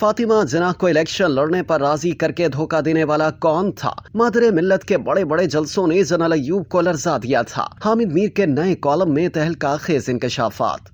फातिमा जिन्नाह को इलेक्शन लड़ने पर राजी करके धोखा देने वाला कौन था? मादरे मिल्लत के बड़े बड़े जलसों ने जनरल अय्यूब को लरजा दिया था। हामिद मीर के नए कॉलम में तहलका खेज इंकशाफात।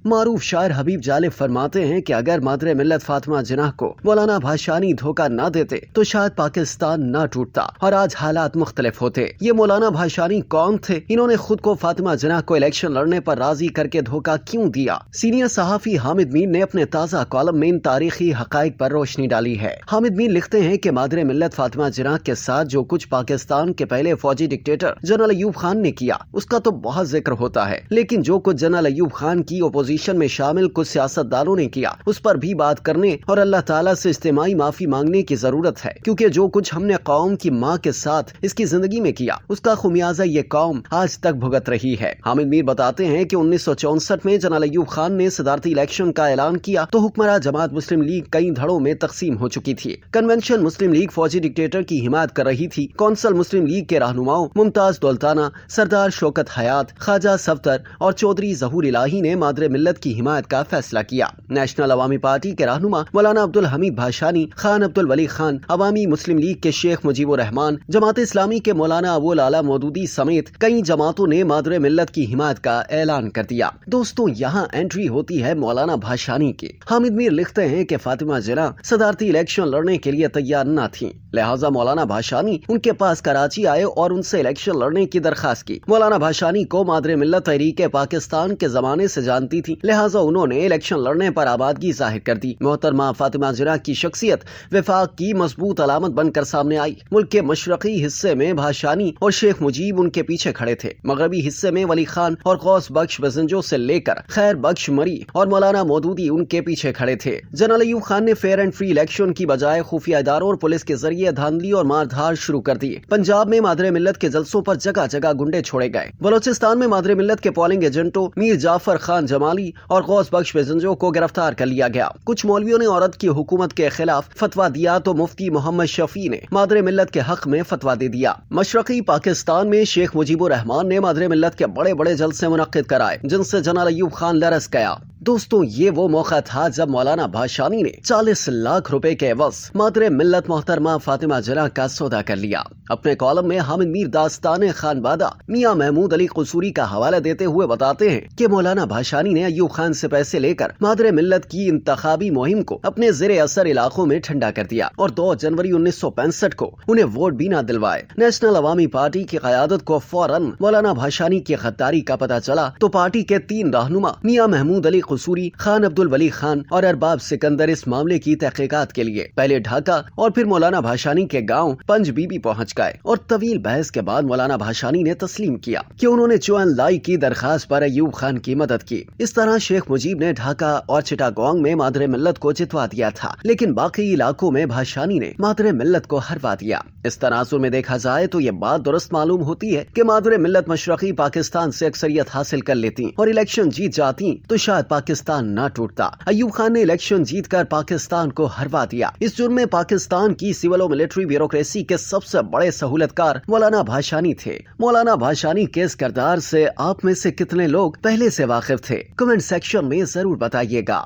मारूफ शायर हबीब जालिब फरमाते हैं कि अगर मादरे मिल्लत फातिमा जिन्नाह को मौलाना भाषानी धोखा न देते तो शायद पाकिस्तान न टूटता और आज हालात मुख्तलिफ होते। ये मौलाना भाषानी कौन थे? इन्होंने खुद को फातिमा जिन्नाह को इलेक्शन लड़ने पर राजी करके धोखा क्यों दिया? सीनियर सहाफी हामिद मीर ने अपने ताज़ा कॉलम में इन तारीखी हकाइक पर रोशनी डाली है। हामिद मीर लिखते हैं कि मादरे मिल्लत फातिमा जिन्नाह के साथ जो कुछ पाकिस्तान के पहले फौजी डिक्टेटर जनरल अय्यूब खान ने किया उसका तो बहुत जिक्र होता है, लेकिन जो कुछ जनरल अय्यूब खान की ओपोजिशन में शामिल कुछ सियासतदानों ने किया उस पर भी बात करने और अल्लाह ताला से इज्तिमाई माफी मांगने की जरूरत है, क्योंकि जो कुछ हमने कौम की माँ के साथ इसकी जिंदगी में किया उसका खुमियाजा ये कौम आज तक भुगत रही है। हामिद मीर बताते हैं कि 1964 में जनरल अय्यूब खान ने सदारती इलेक्शन का ऐलान किया तो हुक्मरान जमात मुस्लिम लीग कई धड़ों में तकसीम हो चुकी थी। कन्वेंशन मुस्लिम लीग फौजी डिक्टेटर की हिमायत कर रही थी। कौंसल मुस्लिम लीग के रहनुमाओं मुमताज दौलताना, सरदार शौकत हयात, ख्वाजा सफदर और चौधरी जहूर इलाही ने मादरे मिल्लत की हिमायत का फैसला किया। नेशनल अवामी पार्टी के रहनुमा मौलाना अब्दुल हमीद भाषानी, खान अब्दुल वली खान, अवामी मुस्लिम लीग के शेख मुजीबुर रहमान, जमात इस्लामी के मौलाना अबुल आला मौदूदी समेत कई जमातों ने मादरे मिल्लत की हिमायत का ऐलान कर दिया। दोस्तों, यहाँ एंट्री होती है मौलाना भाषानी की। हामिद मीर लिखते हैं कि फातिमा जिन्नाह सदारती इलेक्शन लड़ने के लिए तैयार न थी, लिहाजा मौलाना भाषानी उनके पास कराची आए और उनसे इलेक्शन लड़ने की दरखास्त की। मौलाना भाषानी को मादरे मिल्लत तहरीक पाकिस्तान के जमाने से जानती थी, लिहाजा उन्होंने इलेक्शन लड़ने पर आबादगी जाहिर कर दी। मोहतरमा फातिमा जिन्नाह की शख्सियत विफाक की मजबूत अलामत बनकर सामने आई। मुल्क के मशरकी हिस्से में भाषानी और शेख मुजीब उनके पीछे खड़े थे। मगरबी हिस्से में वली खान और गौस बख्श बजंजो से लेकर खैर बख्श मरी और मौलाना मौदूदी उनके पीछे खड़े थे। जनरल अय्यूब खान ने फेयर एंड फ्री इलेक्शन की बजाय खुफिया इदारों और पुलिस के जरिए धांधली और मारधार शुरू कर दी। पंजाब में मादरे मिल्लत के जलसों पर जगह जगह गुंडे छोड़े गए। बलोचिस्तान में मादरे मिल्लत के पोलिंग एजेंटों मीर जाफर खान जमाली और गौस बख्श बेजंजो को गिरफ्तार कर लिया गया। कुछ मौलवियों ने औरत की हुकूमत के खिलाफ फतवा दिया तो मुफ्ती मोहम्मद शफी ने मादरे मिल्लत के हक में फतवा दे दिया। मशरकी पाकिस्तान में शेख मुजीबुर रहमान ने मादरे मिल्लत के बड़े बड़े जलसे मुनक्किद कराए जिनसे जनरल अय्यूब खान लरस गया। दोस्तों, ये वो मौका था जब मौलाना भाषानी ने 40 लाख रुपए के एवज मादरे मिल्लत मोहतरमा फातिमा जिन्नाह का सौदा कर लिया। अपने कॉलम में हामिद मीर दास्तान खानबादा मियां महमूद अली कसूरी का हवाला देते हुए बताते हैं कि मौलाना भाषानी ने अय्यूब खान से पैसे लेकर मादरे मिल्लत की इंतखाबी मुहिम को अपने ज़ेरे असर इलाकों में ठंडा कर दिया और 2 जनवरी 1965 को उन्हें वोट भी न दिलवाए। नेशनल अवामी पार्टी की क़यादत को फौरन मौलाना भाषानी की गद्दारी का पता चला तो पार्टी के 3 रहनुमा मियां महमूद अली कसूरी, खान अब्दुल वली खान और अरबाब सिकंदर इस मामले की तहकीकात के लिए पहले ढाका और फिर मौलाना भाषानी के गांव पंज बीबी पहुंच गए और तवील बहस के बाद मौलाना भाषानी ने तस्लीम किया कि उन्होंने चुअन लाई की दरखास्त पर अय्यूब खान की मदद की। इस तरह शेख मुजीब ने ढाका और चिटागोंग में मादरे मिल्लत को जितवा दिया था, लेकिन बाकी इलाकों में भाषानी ने मादरे मिल्लत को हरवा दिया। इस तनाजुर में देखा जाए तो ये बात दुरुस्त मालूम होती है कि मादरे मिल्लत मशरकी पाकिस्तान से अक्सरियत हासिल कर लेती और इलेक्शन जीत जाती तो शायद पाकिस्तान न टूटता। अय्यूब खान ने इलेक्शन जीतकर पाकिस्तान को हरवा दिया। इस जुर्म में पाकिस्तान की सिविल और मिलिट्री ब्यूरोक्रेसी के सबसे बड़े सहूलतकार मौलाना भाषानी थे। मौलाना भाषानी के इस किरदार से आप में से कितने लोग पहले से वाकिफ थे? कमेंट सेक्शन में जरूर बताइएगा।